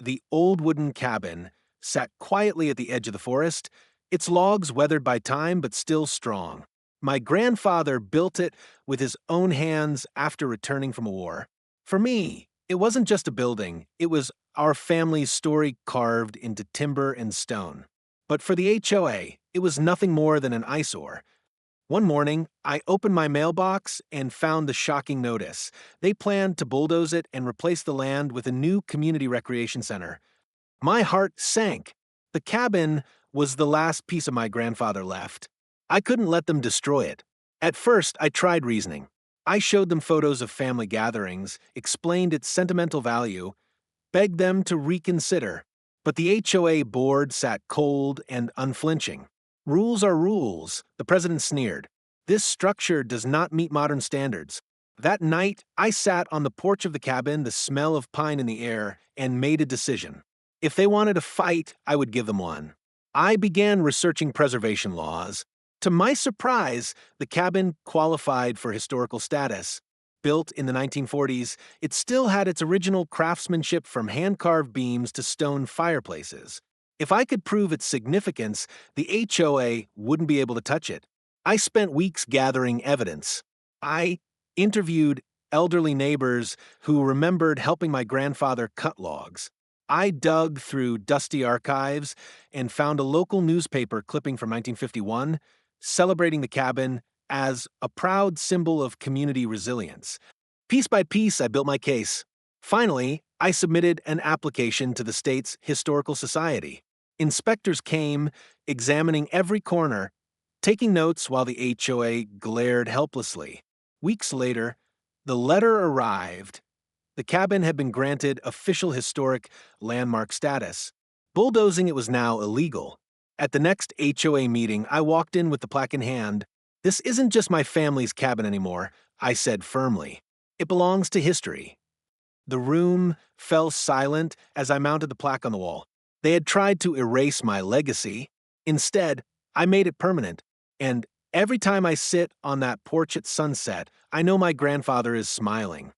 The old wooden cabin sat quietly at the edge of the forest, its logs weathered by time but still strong. My grandfather built it with his own hands after returning from a war. For me, it wasn't just a building, it was our family's story carved into timber and stone. But for the HOA, it was nothing more than an eyesore. One morning, I opened my mailbox and found the shocking notice. They planned to bulldoze it and replace the land with a new community recreation center. My heart sank. The cabin was the last piece of my grandfather left. I couldn't let them destroy it. At first, I tried reasoning. I showed them photos of family gatherings, explained its sentimental value, begged them to reconsider. But the HOA board sat cold and unflinching. Rules are rules, the president sneered. This structure does not meet modern standards. That night, I sat on the porch of the cabin, the smell of pine in the air, and made a decision. If they wanted a fight, I would give them one. I began researching preservation laws. To my surprise, the cabin qualified for historical status. Built in the 1940s, it still had its original craftsmanship from hand-carved beams to stone fireplaces. If I could prove its significance, the HOA wouldn't be able to touch it. I spent weeks gathering evidence. I interviewed elderly neighbors who remembered helping my grandfather cut logs. I dug through dusty archives and found a local newspaper clipping from 1951 celebrating the cabin as a proud symbol of community resilience. Piece by piece, I built my case. Finally, I submitted an application to the state's Historical Society. Inspectors came, examining every corner, taking notes while the HOA glared helplessly. Weeks later, the letter arrived. The cabin had been granted official historic landmark status. Bulldozing it was now illegal. At the next HOA meeting, I walked in with the plaque in hand. "This isn't just my family's cabin anymore," I said firmly. "It belongs to history." The room fell silent as I mounted the plaque on the wall. They had tried to erase my legacy. Instead, I made it permanent. And every time I sit on that porch at sunset, I know my grandfather is smiling.